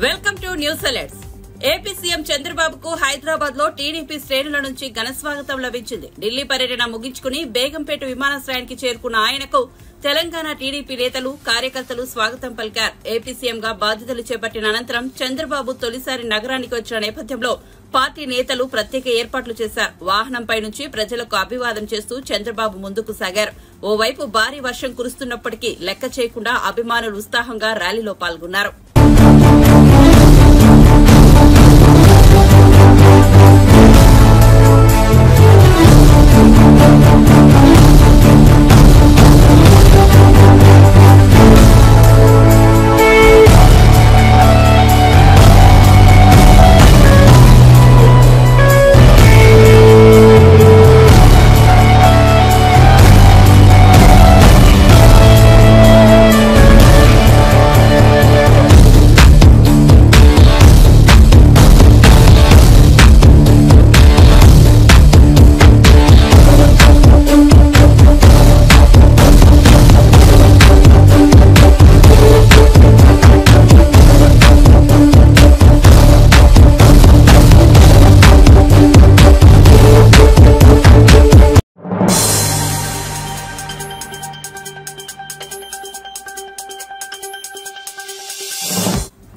Welcome to news alerts. AP CM చంద్రబాబుకు హైదరాబాద్ లో TDP శ్రేణుల నుంచి ఘన స్వాగతం లభించింది. ఢిల్లీ పర్యటన ముగించుకుని బేగంపేట విమానాశ్రయానికి చేరుకున్న ఆయనకు తెలంగాణ టీడీపీ నేతలు, కార్యకర్తలు స్వాగతం పలికారు. ఏపీ సీఎంగా బాధ్యతలు చేపట్టిన అనంతరం చంద్రబాబు తొలిసారి నగరానికి వచ్చిన నేపథ్యంలో పార్టీ నేతలు ప్రత్యేక ఏర్పాట్లు చేశారు. వాహనంపై నుంచి ప్రజలకు అభివాదం చేస్తూ చంద్రబాబు ముందుకు సాగారు. ఓవైపు భారీ వర్షం కురుస్తున్నప్పటికీ లెక్క చేయకుండా అభిమానులు ఉత్సాహంగా ర్యాలీలో పాల్గొన్నారు.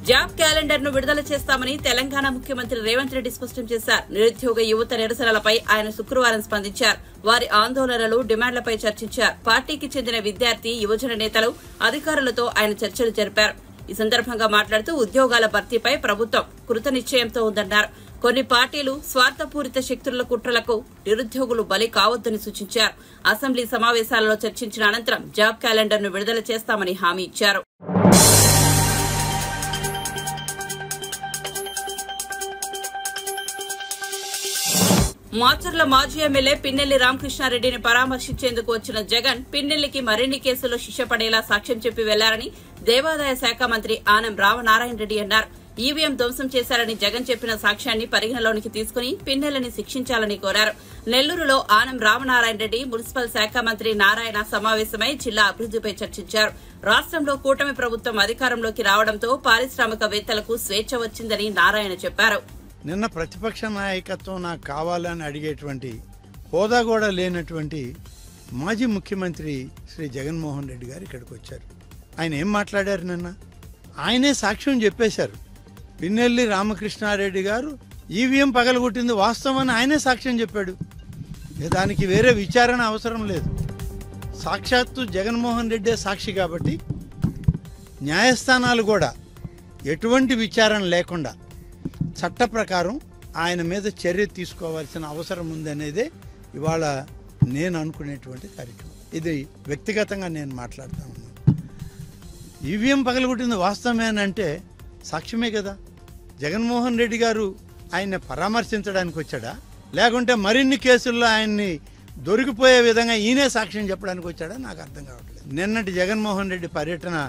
జాబ్ క్యాలెండర్ ను విడుదల చేస్తామని తెలంగాణ ముఖ్యమంత్రి రేవంత్ రెడ్డి స్పష్టం చేశారు. నిరుద్యోగ యువత నిరసనలపై ఆయన శుక్రవారం స్పందించారు. వారి ఆందోళనలు, డిమాండ్లపై చర్చించారు. పార్టీకి చెందిన విద్యార్థి, యువజన నేతలు, అధికారులతో ఆయన చర్చలు జరిపారు. ఈ సందర్భంగా మాట్లాడుతూ ఉద్యోగాల భర్తీపై ప్రభుత్వం కృతనిశ్చయంతో ఉందన్నారు. కొన్ని పార్టీలు స్వార్థపూరిత శక్తుల కుట్రలకు నిరుద్యోగులు బలి కావద్దని సూచించారు. అసెంబ్లీ సమావేశాలలో చర్చించిన అనంతరం జాబ్ క్యాలెండర్ ను విడుదల చేస్తామని హామీ ఇచ్చారు. మాచర్ల మాజీ ఎమ్మెల్యే పిన్నెల్లి రామకృష్ణారెడ్డిని పరామర్శించేందుకు వచ్చిన జగన్ పిన్నెల్లికి మరిన్ని కేసుల్లో శిక్ష పడేలా సాక్ష్యం చెప్పి వెళ్లారని దేవాదాయ శాఖ మంత్రి ఆనం రామనారాయణ రెడ్డి అన్నారు. ఈవీఎం ధ్వంసం చేశారని జగన్ చెప్పిన సాక్ష్యాన్ని పరిగణలోనికి తీసుకుని పిన్నెల్లిని శిక్షించాలని కోరారు. నెల్లూరులో ఆనం రామనారాయణ రెడ్డి, మున్సిపల్ శాఖ మంత్రి నారాయణ సమావేశమై జిల్లా అభివృద్దిపై చర్చించారు. రాష్ట్రంలో కూటమి ప్రభుత్వం అధికారంలోకి రావడంతో పారిశ్రామికవేత్తలకు స్వేచ్ఛ వచ్చిందని నారాయణ చెప్పారు. నిన్న ప్రతిపక్ష నాయకత్వం నాకు కావాలని అడిగేటువంటి హోదా కూడా లేనటువంటి మాజీ ముఖ్యమంత్రి శ్రీ జగన్మోహన్ రెడ్డి గారు ఇక్కడికి వచ్చారు. ఆయన ఏం మాట్లాడారు? నిన్న ఆయనే సాక్ష్యం చెప్పేశారు. పిన్నెల్లి రామకృష్ణారెడ్డి గారు ఈవీఎం పగలగొట్టింది వాస్తవం అని ఆయనే సాక్ష్యం చెప్పాడు. దానికి వేరే విచారణ అవసరం లేదు. సాక్షాత్తు జగన్మోహన్ రెడ్డే సాక్షి కాబట్టి న్యాయస్థానాలు కూడా ఎటువంటి విచారణ లేకుండా చట్ట ప్రకారం ఆయన మీద చర్య తీసుకోవాల్సిన అవసరం ఉందనేదే ఇవాళ నేను అనుకునేటువంటి కార్యక్రమం. ఇది వ్యక్తిగతంగా నేను మాట్లాడుతూ ఉన్నాను. ఈవీఎం పగలగొట్టింది వాస్తవమే అని అంటే సాక్ష్యమే కదా. జగన్మోహన్ రెడ్డి గారు ఆయన్ని పరామర్శించడానికి వచ్చాడా, లేకుంటే మరిన్ని కేసుల్లో ఆయన్ని దొరికిపోయే విధంగా ఈయనే సాక్ష్యం చెప్పడానికి వచ్చాడా నాకు అర్థం కావట్లేదు. నిన్నటి జగన్మోహన్ రెడ్డి పర్యటన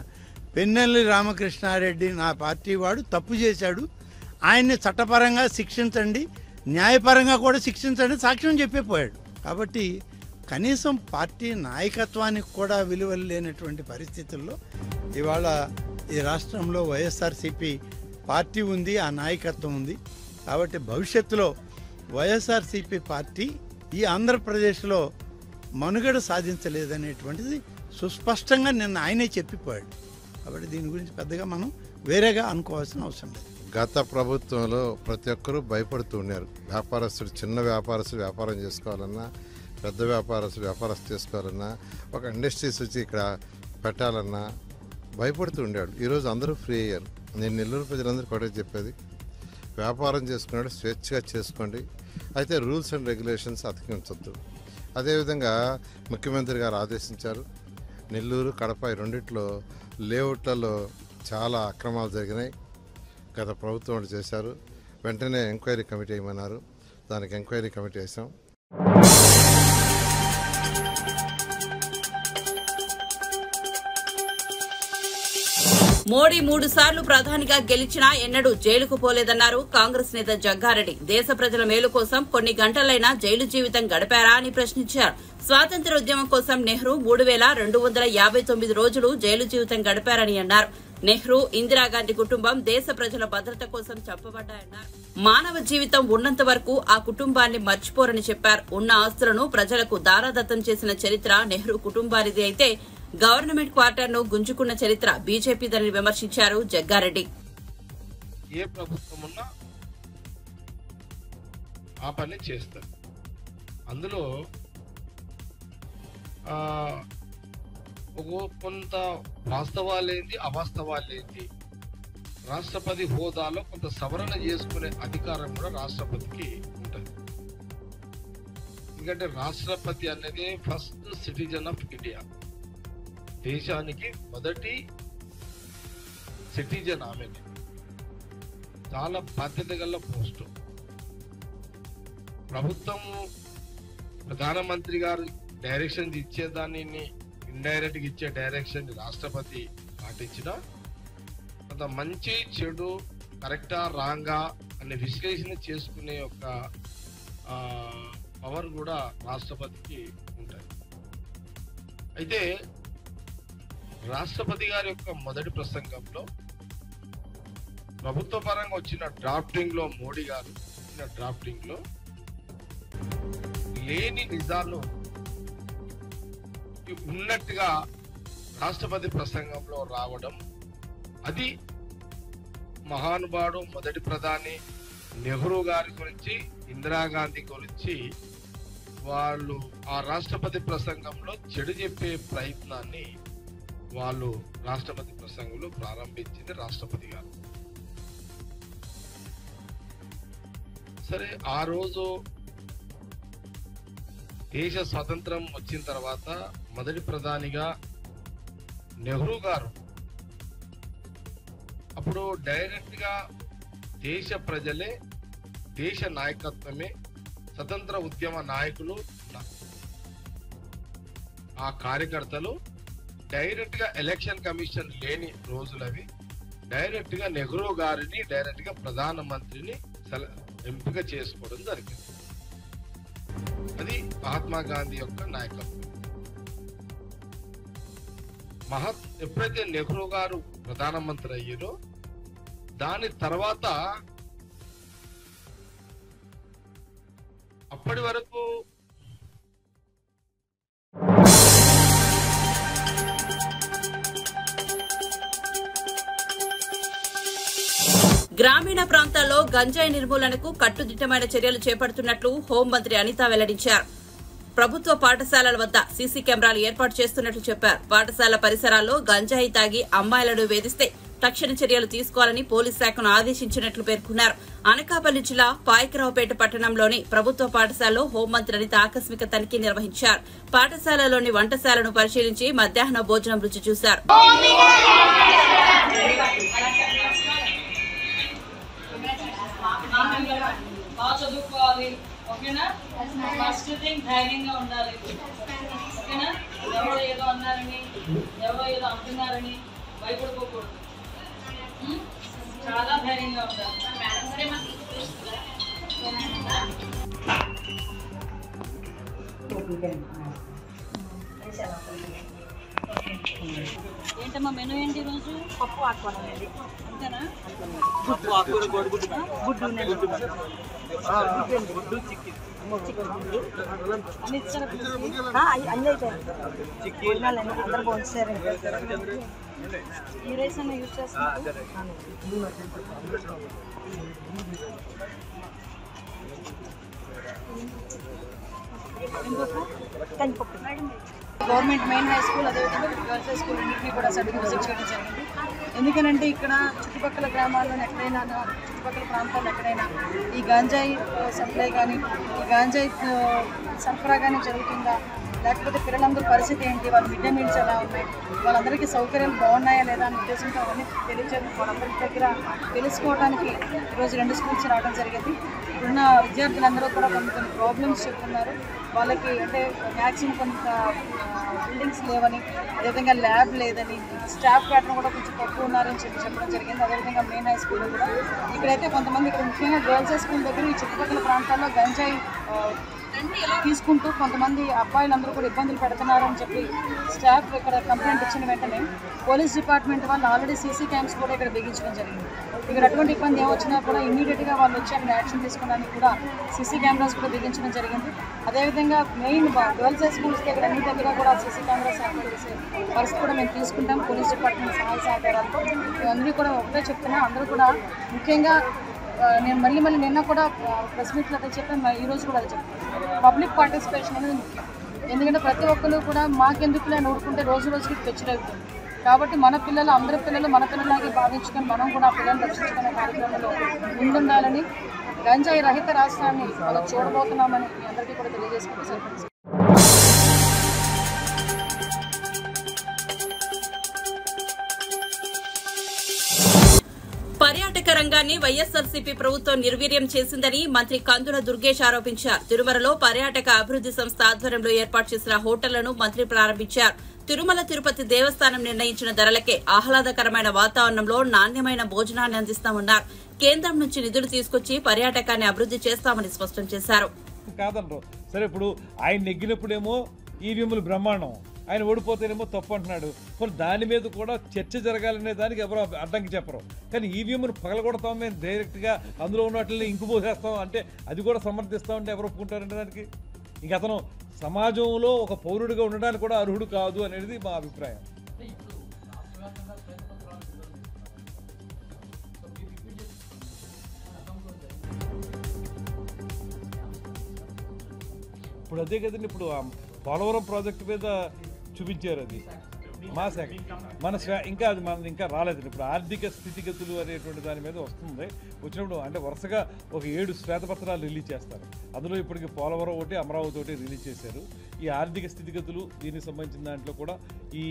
పిన్నెల్లి రామకృష్ణారెడ్డి నా పార్టీ వాడు తప్పు చేశాడు, ఆయన్ని చట్టపరంగా శిక్షించండి, న్యాయపరంగా కూడా శిక్షించండి సాక్ష్యం చెప్పిపోయాడు. కాబట్టి కనీసం పార్టీ నాయకత్వానికి కూడా విలువలు లేనటువంటి పరిస్థితుల్లో ఇవాళ ఈ రాష్ట్రంలో వైఎస్ఆర్సీపీ పార్టీ ఉంది, ఆ నాయకత్వం ఉంది. కాబట్టి భవిష్యత్తులో వైఎస్ఆర్సీపీ పార్టీ ఈ ఆంధ్రప్రదేశ్లో మనుగడ సాధించలేదనేటువంటిది సుస్పష్టంగా నిన్న ఆయనే చెప్పిపోయాడు. కాబట్టి దీని గురించి పెద్దగా మనం వేరేగా అనుకోవాల్సిన అవసరం లేదు. గత ప్రభుత్వంలో ప్రతి ఒక్కరూ భయపడుతూ ఉన్నారు. వ్యాపారస్తుడు, చిన్న వ్యాపారస్తుడు వ్యాపారం చేసుకోవాలన్నా, పెద్ద వ్యాపారస్తుడు వ్యాపారం చేసుకోవాలన్నా, ఒక ఇండస్ట్రీస్ వచ్చి ఇక్కడ పెట్టాలన్నా భయపడుతూ ఉండేవాడు. ఈరోజు అందరూ ఫ్రీ అయ్యారు. నేను నెల్లూరు ప్రజలందరూ కూడా చెప్పేది, వ్యాపారం చేసుకున్నాడు స్వేచ్ఛగా చేసుకోండి, అయితే రూల్స్ అండ్ రెగ్యులేషన్స్ అతికించొద్దు. అదేవిధంగా ముఖ్యమంత్రి గారు ఆదేశించారు. నెల్లూరు, కడప రెండిట్లో లేఅవుట్లలో చాలా అక్రమాలు జరిగినాయి. గత ప్రభుత్వం చేశారు. వెంటనే ఎంక్వైరీ కమిటీ వేయమన్నారు. దానికి ఎంక్వైరీ కమిటీ వేసాం. మోడీ 3 సార్లు ప్రధానిగా గెలిచినా ఎన్నడూ జైలుకు పోలేదన్నారు కాంగ్రెస్ నేత జగ్గారెడ్డి. దేశ ప్రజల మేలు కోసం కొన్ని గంటలైనా జైలు జీవితం గడిపారా అని ప్రశ్నించారు. స్వాతంత్ర్య ఉద్యమం కోసం నెహ్రూ 3259 రోజులు జైలు జీవితం గడిపారని అన్నారు. నెహ్రూ, ఇందిరాగాంధీ కుటుంబం దేశ ప్రజల భద్రత కోసం చంపబడ్డాయన్నారు. మానవ జీవితం ఉన్నంత వరకు ఆ కుటుంబాన్ని మర్చిపోరని చెప్పారు. ఉన్న ఆస్తులను ప్రజలకు దారాదత్తం చేసిన చరిత్ర నెహ్రూ కుటుంబానిది అయితే గవర్నమెంట్ క్వార్టర్ ను గుంజుకున్న చరిత్ర బీజేపీదని విమర్శించారు జగ్గారెడ్డి. ఏ ప్రభుత్వం ఉన్నా ఆ పని చేస్తారు. అందులో కొంత వాస్తవాలేంటి అవాస్తవాలేంటి రాష్ట్రపతి హోదాలో కొంత సవరణ చేసుకునే అధికారం కూడా రాష్ట్రపతికి ఉంటుంది. ఎందుకంటే రాష్ట్రపతి అనేది ఫస్ట్ సిటిజన్ ఆఫ్ ఇండియా, దేశానికి మొదటి సిటిజన్. ఆమె చాలా బాధ్యత గల పోస్టు. ప్రభుత్వము ప్రధానమంత్రి గారు డైరెక్షన్ ఇచ్చేదాన్ని ఇండైరెక్ట్ గా ఇచ్చే డైరెక్షన్ రాష్ట్రపతి పాటించిన కొంత మంచి చెడు కరెక్టా రాంగా అనే విశ్లేషణ చేసుకునే ఒక పవర్ కూడా రాష్ట్రపతికి ఉంటుంది. అయితే రాష్ట్రపతి గారి యొక్క మొదటి ప్రసంగంలో ప్రభుత్వ పరంగా వచ్చిన డ్రాఫ్టింగ్ లో మోడీ గారు ఇచ్చిన డ్రాఫ్టింగ్ లో లేని నిజాలు ఉన్నట్టుగా రాష్ట్రపతి ప్రసంగంలో రావడం, అది మహానుభావుడు మొదటి ప్రధాని నెహ్రూ గారి గురించి, ఇందిరాగాంధీ గురించి వాళ్ళు ఆ రాష్ట్రపతి ప్రసంగంలో చెడు చెప్పే ప్రయత్నాన్ని వాళ్ళు రాష్ట్రపతి ప్రసంగంలో ప్రారంభించింది రాష్ట్రపతి గారు. సరే, ఆ రోజు దేశ స్వాతంత్రం వచ్చిన తర్వాత మొదటి ప్రధానిగా నెహ్రూ గారు అప్పుడు డైరెక్ట్ గా దేశ ప్రజలే, దేశ నాయకత్వమే, స్వతంత్ర ఉద్యమ నాయకులు, ఆ కార్యకర్తలు డైరెక్ట్ గా ఎలక్షన్ కమిషన్ లేని రోజులవి డైరెక్ట్ గా నెహ్రూ గారిని డైరెక్ట్ గా ప్రధానమంత్రిని ఎంపిక చేసుకోవడం జరిగింది. అది మహాత్మా గాంధీ యొక్క నాయకత్వం. ఎప్పుడైతే నెహ్రూ గారు ప్రధానమంత్రి అయ్యారో దాని తర్వాత అప్పటి వరకు గ్రామీణ ప్రాంతాల్లో గంజాయి నిర్మూలనకు కట్టుదిట్టమైన చర్యలు చేపడుతున్నట్లు హోంమంత్రి అనిత వెల్లడించారు. ప్రభుత్వ పాఠశాలల వద్ద సీసీ కెమెరాలు ఏర్పాటు చేస్తున్నట్లు చెప్పారు. పాఠశాల పరిసరాల్లో గంజాయి తాగి అమ్మాయిలను వేధిస్తే తక్షణ చర్యలు తీసుకోవాలని పోలీస్ శాఖను ఆదేశించినట్లు పేర్కొన్నారు. అనకాపల్లి జిల్లా పాయకరావుపేట పట్టణంలోని ప్రభుత్వ పాఠశాలలో హోంమంత్రి అనిత ఆకస్మిక తనిఖీ నిర్వహించారు. పాఠశాలలోని వంటశాలను పరిశీలించి మధ్యాహ్న భోజనం రుచి చూశారు. చదువుకోవాలి, ఓకేనా? ఫస్ట్ థింగ్ ధైర్యంగా ఉండాలి, ఓకేనా? ఎవరో ఏదో అన్నారని, ఎవరో ఏదో అంటున్నారని భయపడుకోకూడదు. చాలా ధైర్యంగా ఉండాలి. ఏంటమ్మా మెనూ ఏంటి ఈరోజు? పప్పు ఆకుకూర అంతేనా? పప్పు ఆకుకూర, గుడ్డు అన్ని అందరూ పోంచారు. ఈ రైస్ అన్న యూజ్ చేస్తున్నారు. గవర్నమెంట్ మెయిన్ హై స్కూల్, అదేవిధంగా గర్ల్స్ హై స్కూల్ అన్నింటినీ కూడా సడన్గా విజిట్ చేయడం జరిగింది. ఎందుకనంటే ఇక్కడ చుట్టుపక్కల గ్రామాల్లో ఎక్కడైనా, చుట్టుపక్కల ప్రాంతాల్లో ఎక్కడైనా ఈ గాంజాయి సప్లై కానీ, ఈ గాంజాయి సరఫరా కానీ జరుగుతుందా, లేకపోతే పిల్లలందరూ పరిస్థితి ఏంటి, వాళ్ళ మిడ్ డే మీల్స్ ఎలా ఉన్నాయి, వాళ్ళందరికీ సౌకర్యాలు బాగున్నాయా లేదా అనే ఉద్దేశంతో అవన్నీ తెలియజేయడం, వాళ్ళందరి దగ్గర తెలుసుకోవడానికి ఈరోజు 2 స్కూల్స్ రావడం జరిగింది. ఇప్పుడున్న విద్యార్థులందరూ కూడా కొన్ని ప్రాబ్లమ్స్ చెప్తున్నారు. వాళ్ళకి అంటే మ్యాక్సిమం కొంత బిల్డింగ్స్ లేవని, అదేవిధంగా ల్యాబ్ లేదని, స్టాఫ్ ప్యాటర్న్ కూడా కొంచెం తక్కువ ఉన్నారని చెప్పడం జరిగింది. అదేవిధంగా మెయిన్ హై స్కూల్లో కూడా ఇక్కడైతే కొంతమంది ఇక్కడ ముఖ్యంగా గర్ల్స్ హై స్కూల్ దగ్గర ఈ చుట్టుపక్కల ప్రాంతాల్లో గంజాయి తీసుకుంటూ కొంతమంది అబ్బాయిలందరూ కూడా ఇబ్బందులు పెడుతున్నారని చెప్పి స్టాఫ్ ఇక్కడ కంప్లైంట్ ఇచ్చిన వెంటనే పోలీస్ డిపార్ట్మెంట్ వాళ్ళు ఆల్రెడీ సీసీ క్యామ్స్ కూడా ఇక్కడ బిగించడం జరిగింది. ఇక్కడ అటువంటి ఇబ్బంది ఏమొచ్చినా కూడా ఇమీడియట్గా వాళ్ళు వచ్చి అక్కడ యాక్షన్ తీసుకోవడానికి కూడా సీసీ కెమెరాస్ కూడా బిగించడం జరిగింది. అదేవిధంగా మెయిన్ గర్ల్స్ హై స్కూల్స్ దగ్గర అన్ని దగ్గర కూడా సీసీ కెమెరాస్ ఏర్పాటు చేసే పరిస్థితి కూడా మేము తీసుకుంటాం. పోలీస్ డిపార్ట్మెంట్ సహాయ సహకారాలతో అందరూ కూడా ఒకటే చెప్తున్నా, అందరూ కూడా ముఖ్యంగా నేను మళ్ళీ నిన్న కూడా ప్రెస్ మీట్లో అదే చెప్పాను, ఈరోజు కూడా అదే చెప్తాను, పబ్లిక్ పార్టిసిపేషన్ అనేది ముఖ్యం. ఎందుకంటే ప్రతి ఒక్కరు కూడా మాకెందుకులే అని ఊరుకుంటే రోజు రోజుకి పెచ్చులవుతుంది. కాబట్టి మన పిల్లలు అందరి పిల్లలు మన పిల్లలాగే భావించుకొని మనం కూడా ఆ పిల్లల్ని రక్షించుకునే కార్యక్రమంలో ముందుండాలని, గంజాయి రహిత రాష్ట్రాన్ని మనం చూడబోతున్నామని మీ అందరికీ కూడా తెలియజేసుకుంటూ సరిపడి. పర్యాటక రంగాన్ని వైఎస్ఆర్సీపీ ప్రభుత్వం నిర్వీర్యం చేసిందని మంత్రి కందుల దుర్గేష్ ఆరోపించారు. తిరుమలలో పర్యాటక అభివృద్ది సంస్థ ఆధ్వర్యంలో ఏర్పాటు చేసిన హోటళ్లను మంత్రి ప్రారంభించారు. తిరుమల తిరుపతి దేవస్థానం నిర్ణయించిన ధరలకే ఆహ్లాదకరమైన వాతావరణంలో నాణ్యమైన భోజనాన్ని అందిస్తామన్నారు. కేంద్రం నుంచి నిధులు తీసుకొచ్చి పర్యాటకాన్ని అభివృద్ది చేస్తామని స్పష్టం చేశారు. కాదనరు సరే, ఇప్పుడు ఆయన నెగ్గినప్పుడేమో ఈవీఎంలు బ్రహ్మాండం, ఆయన ఓడిపోతేనేమో తప్పు అంటున్నాడు. కొన్ని దాని మీద కూడా చర్చ జరగాలనే దానికి ఎవరో అడ్డంకి చెప్పరు. కానీ ఈవీఎంను పగలగొడతాం, మేము డైరెక్ట్గా అందులో ఉన్న వాటిని ఇంకుపోసేస్తాం అంటే అది కూడా సమర్థిస్తామంటే ఎవరు ఒప్పుకుంటారంటే దానికి ఇంక అతను సమాజంలో ఒక పౌరుడిగా ఉండడానికి కూడా అర్హుడు కాదు అనేది మా అభిప్రాయం. ఇప్పుడు అదే కదండి, ఇప్పుడు పోలవరం ప్రాజెక్టు మీద చూపించారు, అది మా శాఖ ఇంకా అది మనది ఇంకా రాలేదు. ఇప్పుడు ఆర్థిక స్థితిగతులు అనేటువంటి దాని మీద వస్తుంది. వచ్చినప్పుడు అంటే వరుసగా ఒక 7 శ్వేతపత్రాలు రిలీజ్ చేస్తారు. అందులో ఇప్పటికి పోలవరం ఒకటి, అమరావతి ఒకటి రిలీజ్ చేశారు. ఈ ఆర్థిక స్థితిగతులు దీనికి సంబంధించిన దాంట్లో కూడా ఈ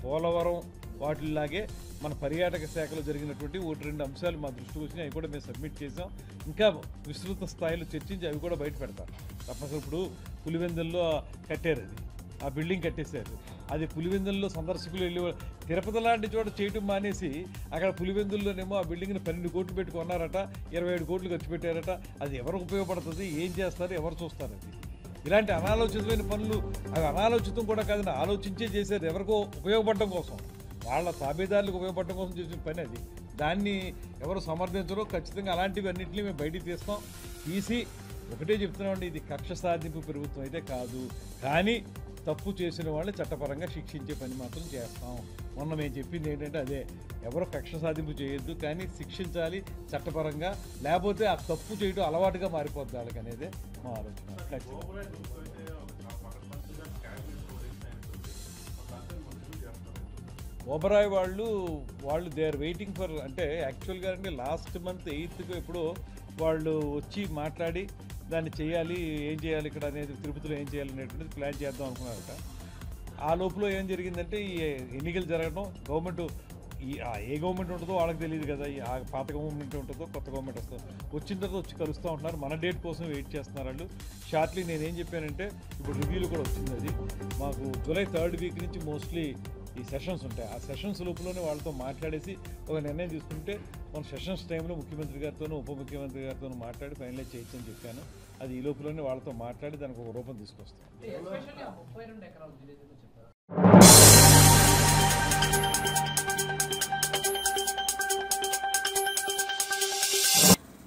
పోలవరం వాటిలాగే మన పర్యాటక శాఖలో జరిగినటువంటి 1-2 అంశాలు మా దృష్టికి వచ్చినాయి. అవి కూడా మేము సబ్మిట్ చేసాం. ఇంకా విస్తృత స్థాయిలో చర్చించి అవి కూడా బయట పెడతారు తప్పనిసరి. ఇప్పుడు పులివెందుల్లో కట్టారు, అది ఆ బిల్డింగ్ కట్టేశారు. అది పులివెందుల్లో సందర్శకులు వెళ్ళి తిరుపతి లాంటి చోట చేయటం మానేసి అక్కడ పులివెందుల్లోనేమో ఆ బిల్డింగ్ని 12 కోట్లు పెట్టి కొన్నారట, 27 కోట్లు ఖర్చు పెట్టారట. అది ఎవరికి ఉపయోగపడుతుంది, ఏం చేస్తారు, ఎవరు చూస్తారు? అది ఇలాంటి అనాలోచితమైన పనులు, అవి అనాలోచితం కూడా కాదని ఆలోచించే చేశారు. ఎవరికో ఉపయోగపడడం కోసం, వాళ్ళ తాబేదారులకు ఉపయోగపడడం కోసం చేసిన పని అది. దాన్ని ఎవరు సమర్థించరో. ఖచ్చితంగా అలాంటివి అన్నింటినీ మేము బయటికి తీసి ఒకటే చెప్తున్నామండి, ఇది కక్ష సాధింపు ప్రభుత్వం అయితే కాదు, కానీ తప్పు చేసిన వాళ్ళని చట్టపరంగా శిక్షించే పని మాత్రం చేస్తాం. మొన్న మేము చెప్పింది ఏంటంటే అదే, ఎవరో కక్ష సాధింపు చేయొద్దు, కానీ శిక్షించాలి చట్టపరంగా, లేకపోతే ఆ తప్పు చేయడం అలవాటుగా మారిపోద్ది వాళ్ళకి అనేదే మా ఆలోచన. ఓబరాయ్ వాళ్ళు దే ఆర్ వెయిటింగ్ ఫర్, అంటే యాక్చువల్గా అంటే లాస్ట్ మంత్ 8th ఎప్పుడో వాళ్ళు వచ్చి మాట్లాడి దాన్ని చేయాలి, ఏం చేయాలి ఇక్కడ అనేది, తిరుపతిలో ఏం చేయాలి అనేటువంటిది ప్లాన్ చేద్దాం అనుకున్నారట. ఆ లోపల ఏం జరిగిందంటే ఈ ఎన్నికలు జరగడం, గవర్నమెంట్ ఏ గవర్నమెంట్ ఉంటుందో వాళ్ళకి తెలియదు కదా, ఆ పాత గవర్నమెంట్ ఉంటుందో కొత్త గవర్నమెంట్ వస్తుందో, వచ్చిన తర్వాత వచ్చి కలుస్తూ ఉంటున్నారు. మన డేట్ కోసం వెయిట్ చేస్తున్నారు వాళ్ళు. షార్ట్లీ నేనేం చెప్పానంటే, ఇప్పుడు రివ్యూలు కూడా వచ్చింది, అది మాకు జూలై 3rd వీక్ నుంచి మోస్ట్లీ ఈ సెషన్స్ ఉంటాయి. ఆ సెషన్స్ లోపలనే వాళ్ళతో మాట్లాడేసి ఒక నిర్ణయం తీసుకుంటే మన సెషన్స్ టైంలో ముఖ్యమంత్రి గారితోనూ ఉప ముఖ్యమంత్రి గారితోనూ మాట్లాడి ఫైనలైజ్ చేయొచ్చని చెప్పాను. అది ఈ లోపలనే వాళ్ళతో మాట్లాడి దానికి ఒక రూపం తీసుకొస్తాం.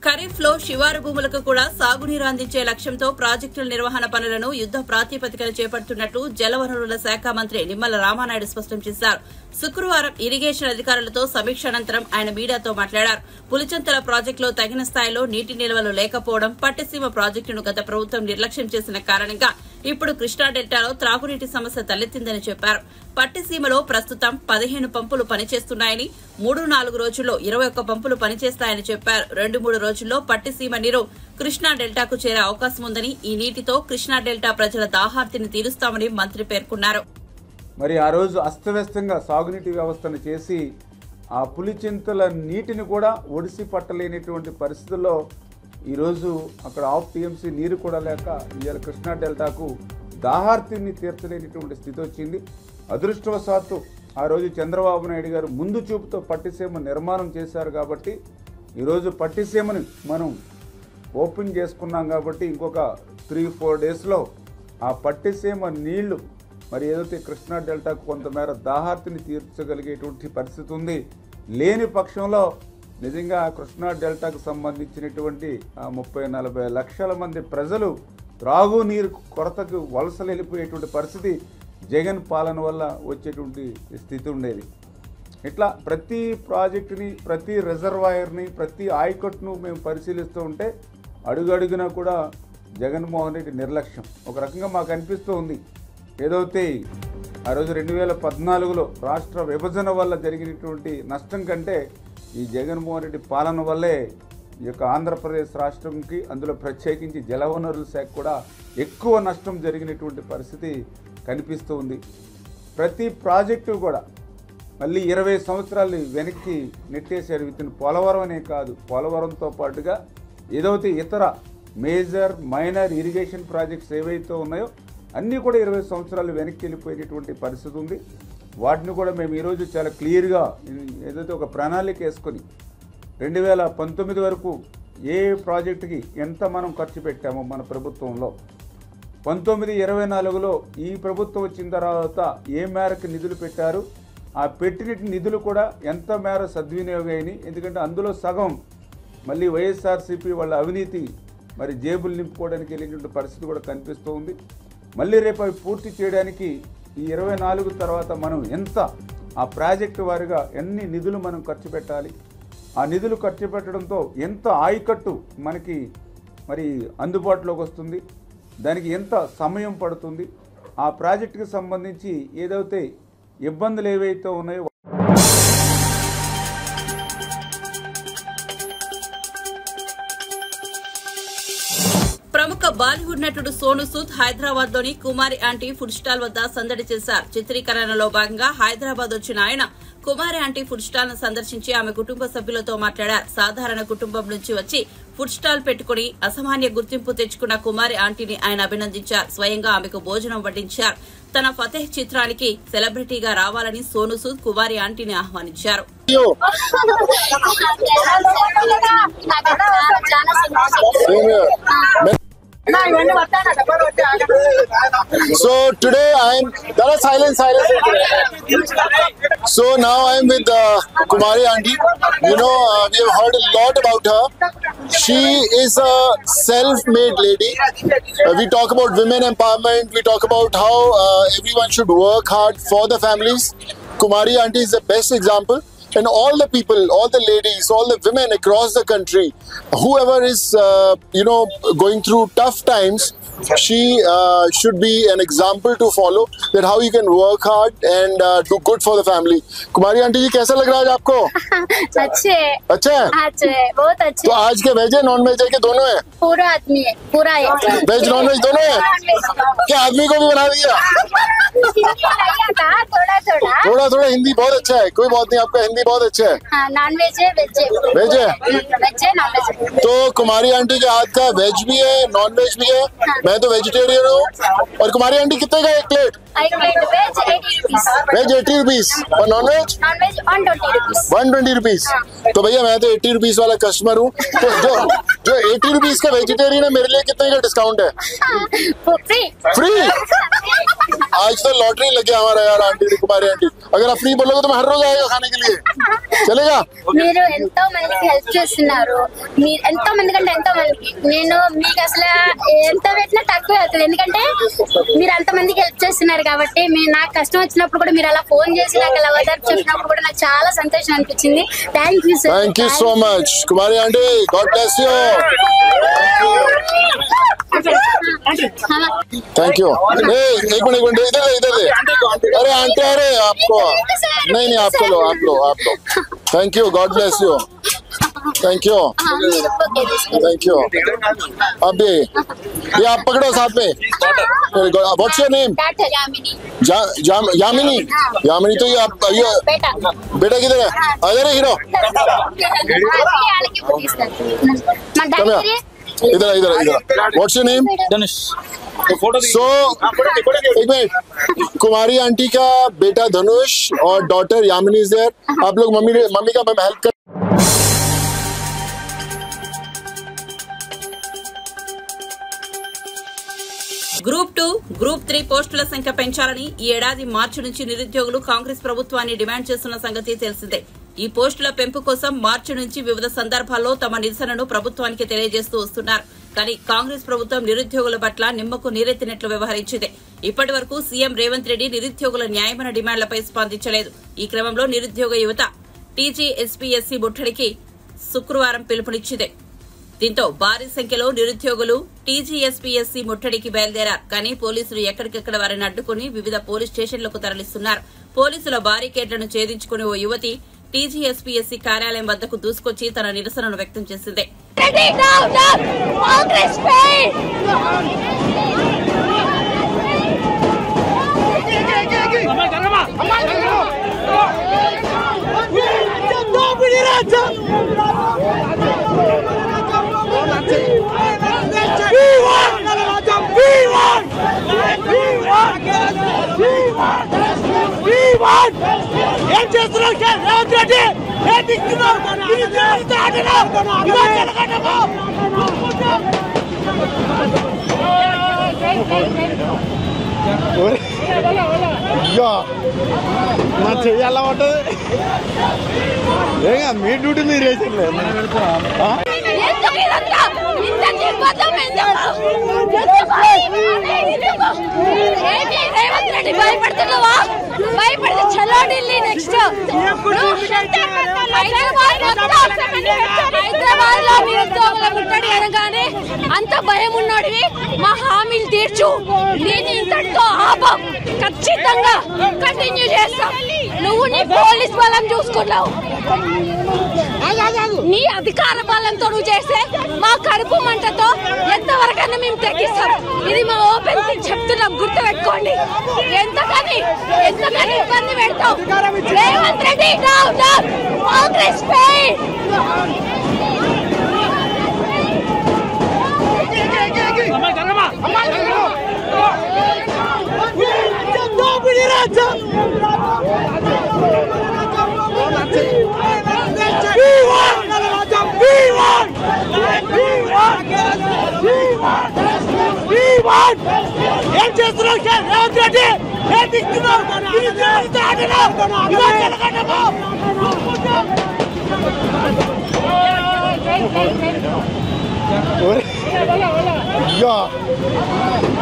ఖరీఫ్ లో శివారు భూములకు కూడా సాగునీరు అందించే లక్ష్యంతో ప్రాజెక్టుల నిర్వహణ పనులను యుద్ద ప్రాతిపదికన చేపడుతున్నట్లు జలవనరుల శాఖ మంత్రి నిమ్మల రామానాయుడు స్పష్టం చేశారు. శుక్రవారం ఇరిగేషన్ అధికారులతో సమీక్ష అనంతరం ఆయన మీడియాతో మాట్లాడారు. పులిచింతల ప్రాజెక్టులో తగిన స్థాయిలో నీటి నిల్వలు లేకపోవడం, పట్టిసీమ ప్రాజెక్టును గత ప్రభుత్వం నిర్లక్ష్యం చేసిన కారణంగా ఇప్పుడు కృష్ణా డెల్టాలో త్రాగునీటి సమస్య తలెత్తిందని చెప్పారు. పట్టిసీమలో ప్రస్తుతం 15 పంపులు పనిచేస్తున్నాయని, 3-4 రోజుల్లో 21 పంపులు పనిచేస్తాయని చెప్పారు. 2-3 రోజుల్లో పట్టిసీమ నీరు కృష్ణా డెల్టాకు చేరే అవకాశం ఉందని, ఈ నీటితో కృష్ణా డెల్టా ప్రజల దాహార్తిని తీరుస్తామని మంత్రి పేర్కొన్నారు. మరి ఆ రోజు అస్తవ్యస్తంగా సాగునీటి వ్యవస్థను చేసి ఆ పులిచింతల నీటిని కూడా ఒడిసి పట్టలేనటువంటి పరిస్థితుల్లో ఈరోజు అక్కడ 1/2 TMC నీరు కూడా లేక ఇవాళ కృష్ణా డెల్టాకు దాహార్తిని తీర్చలేనిటువంటి స్థితి వచ్చింది. అదృష్టవశాత్తు ఆ రోజు చంద్రబాబు నాయుడు గారు ముందు చూపుతో పట్టిసీమ నిర్మాణం చేశారు కాబట్టి ఈరోజు పట్టిసీమని మనం ఓపెన్ చేసుకున్నాం కాబట్టి ఇంకొక 3-4 డేస్లో ఆ పట్టిసీమ నీళ్లు మరి ఏదైతే కృష్ణా డెల్టాకు కొంతమేర దాహార్తిని తీర్చగలిగేటువంటి పరిస్థితి ఉంది. లేని పక్షంలో నిజంగా కృష్ణా డెల్టాకు సంబంధించినటువంటి 30-40 లక్షల మంది ప్రజలు త్రాగునీరు కొరతకు వలసలు వెళ్ళిపోయేటువంటి పరిస్థితి జగన్ పాలన వల్ల వచ్చేటువంటి స్థితి ఉండేది. ఇట్లా ప్రతి ప్రాజెక్టుని, ప్రతి రిజర్వాయర్ని, ప్రతి ఆయకట్టును మేము పరిశీలిస్తూ ఉంటే అడుగడుగునా కూడా జగన్మోహన్ రెడ్డి నిర్లక్ష్యం ఒక రకంగా మాకు అనిపిస్తూ ఉంది. ఏదైతే ఆ రోజు 2014లో రాష్ట్ర విభజన వల్ల జరిగినటువంటి నష్టం కంటే ఈ జగన్మోహన్ రెడ్డి పాలన వల్లే ఈ యొక్క ఆంధ్రప్రదేశ్ రాష్ట్రంకి, అందులో ప్రత్యేకించి జలవనరుల శాఖ కూడా ఎక్కువ నష్టం జరిగినటువంటి పరిస్థితి కనిపిస్తూ ఉంది. ప్రతి ప్రాజెక్టు కూడా మళ్ళీ 20 సంవత్సరాలు వెనక్కి నెట్టేశారు. విత్ పోలవరం అనే కాదు, పోలవరంతో పాటుగా ఏదైతే ఇతర మేజర్ మైనర్ ఇరిగేషన్ ప్రాజెక్ట్స్ ఏవైతే ఉన్నాయో అన్నీ కూడా 20 సంవత్సరాలు వెనక్కి వెళ్ళిపోయేటటువంటి పరిస్థితి ఉంది. వాటిని కూడా మేము ఈరోజు చాలా క్లియర్గా ఏదైతే ఒక ప్రణాళిక వేసుకొని 2019 వరకు ఏ ప్రాజెక్టుకి ఎంత మనం ఖర్చు పెట్టామో మన ప్రభుత్వంలో, 19-24లో ఈ ప్రభుత్వం వచ్చిన తర్వాత ఏ మేరకు నిధులు పెట్టారు, ఆ పెట్టిన నిధులు కూడా ఎంత మేర సద్వినియోగం అయినాయి. ఎందుకంటే అందులో సగం మళ్ళీ వైఎస్ఆర్సీపీ వాళ్ళ అవినీతి మరి జేబులు నింపుకోవడానికి వెళ్ళినటువంటి పరిస్థితి కూడా కనిపిస్తూ ఉంది. మళ్ళీ రేపు అవి పూర్తి చేయడానికి ఈ 24 తర్వాత మనం ఎంత ఆ ప్రాజెక్టు వారిగా ఎన్ని నిధులు మనం ఖర్చు పెట్టాలి, ఆ నిధులు ఖర్చు పెట్టడంతో ఎంత ఆయకట్టు మనకి మరి అందుబాటులోకి వస్తుంది, దానికి ఎంత సమయం పడుతుంది, ఆ ప్రాజెక్టుకి సంబంధించి ఏదైతే ఇబ్బందులు ఏవైతే ఉన్నాయో ప్రముఖ బాలీవుడ్ నటుడు సోను సూద్ హైదరాబాద్ లోని కుమారి ఆంటీ ఫుడ్ స్టాల్ వద్ద సందడి చేశారు. చిత్రీకరణలో భాగంగా హైదరాబాద్ వచ్చిన ఆయన కుమారి ఆంటీ ఫుడ్ స్టాల్ ను సందర్శించి ఆమె కుటుంబ సభ్యులతో మాట్లాడారు. సాధారణ కుటుంబం నుంచి వచ్చి ఫుడ్ స్టాల్ పెట్టుకుని అసామాన్య గుర్తింపు తెచ్చుకున్న కుమారి ఆంటీని ఆయన అభినందించారు. స్వయంగా ఆమెకు భోజనం వడ్డించారు. తన ఫతేహ్ చిత్రానికి సెలబ్రిటీగా రావాలని సోను సూద్ కుమారి ఆంటీని ఆహ్వానించారు. So today I'm silence. So now I'm with Kumari aunty. You know, we have heard a lot about her. She is a self-made lady. We talk about women empowerment. We talk about how everyone should work hard for the families. Kumari aunty is the best example. And all the people, all the ladies, all the women across the country, whoever is, going through tough times, she should be an example to follow, that how you can work hard and do good for the family. Kumari aunty जी कैसा लग रहा है आपको? अच्छे अच्छा है? अच्छे बहुत अच्छे। तो आज के वेज है नॉन वेज है कि दोनों है? पूरा आदमी है, पूरा है। वेज नॉन वेज दोनों है? क्या आदमी को भी बना दिया? थोड़ा थोड़ा हिंदी बहुत अच्छा है, कोई बात नहीं, आपका हिंदी बहुत अच्छा है। नॉन वेज है, वेज है, वेज है, वेज है, नॉन वेज है। तो कुमारी आंटी के हाथ का वेज भी है नॉन वेज भी है। मैं तो वेजिटेरियन हूँ। और कुमारी आंटी कितने का एक प्लेट? एक plate veg 80 rupees, veg 80 rupees और नॉन वेज 120 रुपीस। 120 रुपीस। तो भैया मैं तो 80 रुपीस वाला कस्टमर हूँ, तो जो 80 रुपीस का वेजिटेरियन है मेरे लिए कितने का डिस्काउंट है? फ्री। आज तो लॉटरी लग गया हमारा यार आंटी, कुमारी आंटी। अगर आप फ्री बोलोगे तो मैं हर रोज आएगा खाने के लिए, चलेगा? మీరు ఎంతో మందికి హెల్ప్ చేస్తున్నారు, మీరు ఎంతో మంది కంటే ఎంతో మందికి. నేను మీకు అసలు ఎంత పెట్టినా తక్కువే అవుతుంది, ఎందుకంటే మీరు అంత మందికి హెల్ప్ చేస్తున్నారు కాబట్టి. నాకు కష్టం వచ్చినప్పుడు కూడా మీరు అలా ఫోన్ చేసి నాకు అలా వదర్పు చెప్పినప్పుడు కూడా నాకు చాలా సంతోషం అనిపించింది. Thank you sir. Thank you so much Kumari aunty, god bless you. Thank you. एक मिनट इधर अरे आंटी, अरे आपको नहीं आपको लो, आप लो। Thank you, god bless you. Thank you. अब ये आप पकड़ो साथ में। What's your name? Yamini. Yamini तो ये आप बेटा किधर है? इधर है हीरो। इधर। What's your name? Danish. So एक मिनट, कुमारी आंटी का बेटा धनुष और डॉटर यामिनी इज देयर. आप लोग मम्मी का हेल्प कर. గ్రూప్ 2, గ్రూప్ 3 పోస్టుల సంఖ్య పెంచాలని ఈ ఏడాది మార్చి నుంచి నిరుద్యోగులు కాంగ్రెస్ ప్రభుత్వాన్ని డిమాండ్ చేస్తున్న సంగతి తెలిసిందే. ఈ పోస్టుల పెంపు కోసం మార్చి నుంచి వివిధ సందర్భాల్లో తమ నిరసనను ప్రభుత్వానికి తెలియజేస్తూ వస్తున్నారు. కానీ కాంగ్రెస్ ప్రభుత్వం నిరుద్యోగుల పట్ల నిమ్మకు నీరెత్తినట్లు వ్యవహరించింది. ఇప్పటి వరకు సీఎం రేవంత్ రెడ్డి నిరుద్యోగుల న్యాయమైన డిమాండ్లపై స్పందించలేదు. ఈ క్రమంలో నిరుద్యోగ యువత టీజీఎస్పీఎస్సీ ముట్టడికి శుక్రవారం పిలుపునిచ్చింది. దీంతో భారీ సంఖ్యలో నిరుద్యోగులు టీజీఎస్పీఎస్సీ ముట్టడికి బయలుదేరారు. కానీ పోలీసులు ఎక్కడికెక్కడ వారిని అడ్డుకుని వివిధ పోలీస్ స్టేషన్లకు తరలిస్తున్నారు. పోలీసుల బారికేడ్లను ఛేదించుకుని ఓ యువతి టీజీఎస్పీఎస్సీ కార్యాలయం వద్దకు దూసుకొచ్చి తన నిరసనను వ్యక్తం చేసింది. ఏం చేస్తున్నావు రేవంత్ రెడ్డి? ఏం దిక్కున్నావు? నా చెయ్యాలా ఉంటుంది. ఏగా మీ డ్యూటీ మీరు వేసిర్లే. భయపడితే చలో ఢిల్లీ నెక్స్ట్ హైదరాబాద్ లో నిరుద్యోగుల ముట్టడి అనగానే అంత భయం ఉన్నోడివి. మా హామీలు తీర్చు, దీన్ని ఇంతటితో ఆపం, ఖచ్చితంగా కంటిన్యూ చేస్తాం. నువ్వు నీ పోలీస్ బలం చూసుకున్నావు, నీ అధికార బలంతో నువ్వు చేస్తే మా కడుపు మంటతో ఎంతవరకైనా మేము తగ్గిస్తాం. ఇది మా ఓపెన్ చెప్తున్నాం, గుర్తుపెట్టుకోండి. ఎంతకని ఇబ్బంది పెడతాం. రేవంత్ రెడ్డి కాంగ్రెస్ ఏం చేస్తున్నావు రేవంత్ రెడ్డి? ఏం దిక్కున్నావు?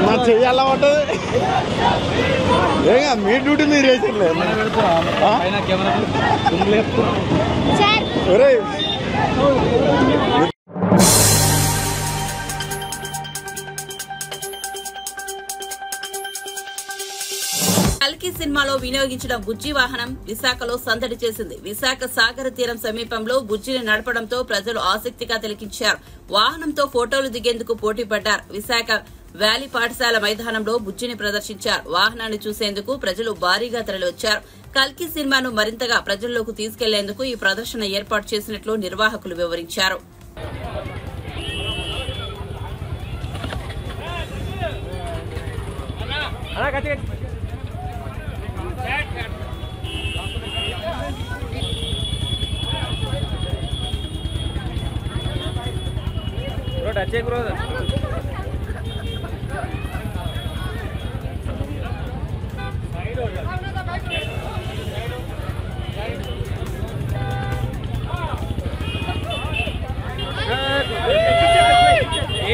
నా చెయ్యాలా ఉంటుంది. ఏగా మీ డ్యూటీ మీరు వేసిర్లే. కల్కి సినిమాలో వినియోగించిన బుజ్జి వాహనం విశాఖలో సందడి చేసింది. విశాఖ సాగర తీరం సమీపంలో బుజ్జిని నడపడంతో ప్రజలు ఆసక్తిగా తిలకించారు. వాహనంతో ఫోటోలు దిగేందుకు పోటీ పడ్డారు. విశాఖ వ్యాలీ పాఠశాల మైదానంలో బుజ్జిని ప్రదర్శించారు. వాహనాన్ని చూసేందుకు ప్రజలు భారీగా తరలివచ్చారు. కల్కి సినిమాను మరింతగా ప్రజల్లోకి తీసుకెళ్లేందుకు ఈ ప్రదర్శన ఏర్పాటు చేసినట్లు నిర్వాహకులు వివరించారు.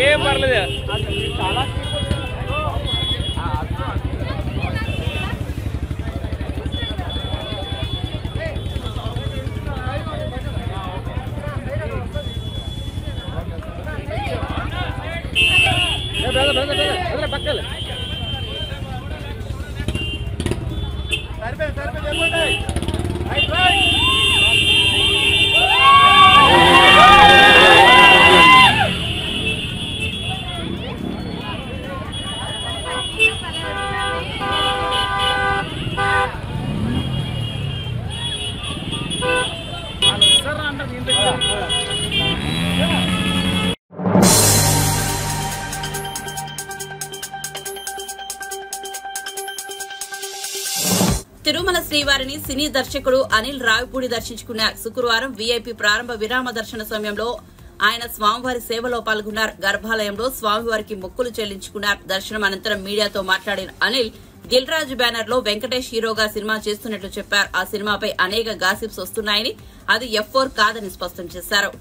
ఏం పర్లేదు. పక్కలే తిరుమల శ్రీవారిని సినీ దర్శకుడు అనిల్ రావిపూడి దర్శించుకున్నారు. శుక్రవారం వీఐపీ ప్రారంభ విరామ దర్శన సమయంలో ఆయన స్వామివారి సేవలో పాల్గొన్నారు. గర్భాలయంలో స్వామివారికి మొక్కులు చెల్లించుకున్నారు. దర్శనం అనంతరం మీడియాతో మాట్లాడిన అనిల్ దిల్ రాజు బ్యానర్ లో వెంకటేష్ హీరోగా సినిమా చేస్తున్నట్లు చెప్పారు. ఆ సినిమాపై అనేక గాసిప్స్ వస్తున్నాయని, అది F4 కాదని స్పష్టం చేశారు.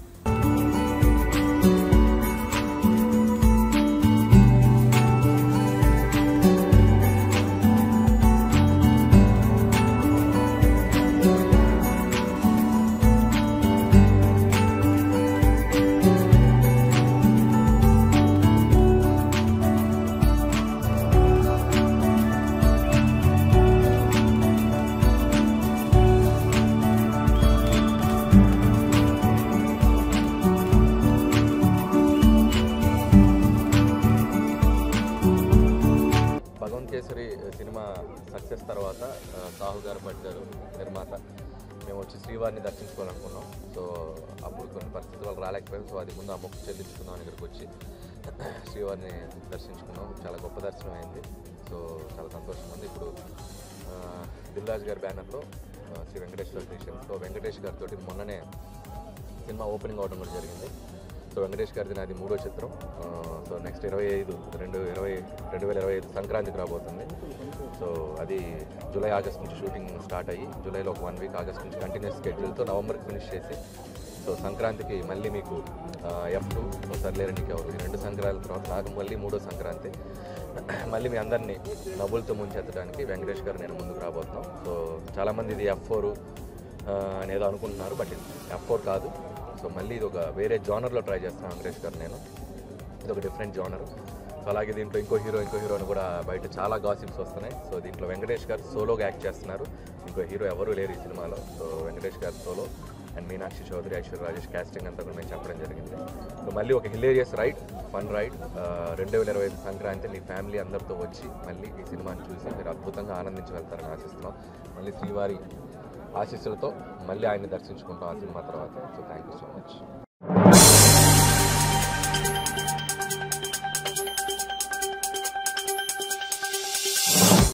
కేసరి సినిమా సక్సెస్ తర్వాత సాహు గారు పడ్డారు నిర్మాత. మేము వచ్చి శ్రీవారిని దర్శించుకోవాలనుకున్నాం. సో అప్పుడు కొన్ని పరిస్థితులు రాలేకపోయాం. సో అది ముందు ఆ మొక్కు చెల్లించుకుందాం ఇక్కడికి వచ్చి శ్రీవారిని దర్శించుకున్నాం. చాలా గొప్ప దర్శనం అయింది. సో చాలా సంతోషంగా ఉంది. ఇప్పుడు దిల్ రాజు గారి బ్యానర్లో శ్రీ వెంకటేశ్వర క్రియేషన్స్లో వెంకటేష్ గారితో మొన్ననే సినిమా ఓపెనింగ్ అవడం కూడా జరిగింది. సో వెంకటేష్ గారిది నాది 3వ చిత్రం. సో నెక్స్ట్ 2025 సంక్రాంతికి రాబోతుంది. సో అది జూలై ఆగస్ట్ నుంచి షూటింగ్ స్టార్ట్ అయ్యి జూలైలో ఒక 1 వీక్, ఆగస్ట్ నుంచి కంటిన్యూస్ స్కెడ్యూల్తో నవంబర్కి ఫినిష్ చేసి సో సంక్రాంతికి మళ్ళీ మీకు F2 సర్లేరండికి ఎవరు ఈ 2 సంక్రాంతి తర్వాత నాకు మళ్ళీ 3వ సంక్రాంతి మళ్ళీ మీ అందరినీ నవ్వులతో ముంచెత్తడానికి వెంకటేష్ గారు నేను ముందుకు రాబోతున్నాం. సో చాలామంది ఇది F4 అనేదో అనుకుంటున్నారు, బట్ F4 కాదు. సో మళ్ళీ ఇది ఒక వేరే జానర్లో ట్రై చేస్తాను వెంకటేష్ గారు నేను. ఇది ఒక డిఫరెంట్ జానర్. సో అలాగే దీంట్లో ఇంకో హీరో అని కూడా బయట చాలా గాసిప్స్ వస్తున్నాయి. సో దీంట్లో వెంకటేష్ గారు సోలోగా యాక్ట్ చేస్తున్నారు. ఇంకో హీరో ఎవరూ లేరు ఈ సినిమాలో. So Venkatesh garu solo and Meenakshi Chaudhary, Aishwarya Rajesh casting అంతా కూడా మేము చెప్పడం జరిగింది. సో మళ్ళీ ఒక hilarious ride, fun ride 2025 Sankranti మీ ఫ్యామిలీ అందరితో వచ్చి మళ్ళీ ఈ సినిమాని చూసి మీరు అద్భుతంగా ఆనందించి వెళ్తారని ఆశిస్తున్నాం. మళ్ళీ శ్రీవారి ఆశీస్సులతో మళ్ళీ ఆయన్ని దర్శించుకుంటాం ఆ సినిమా తర్వాత. So thank you so much.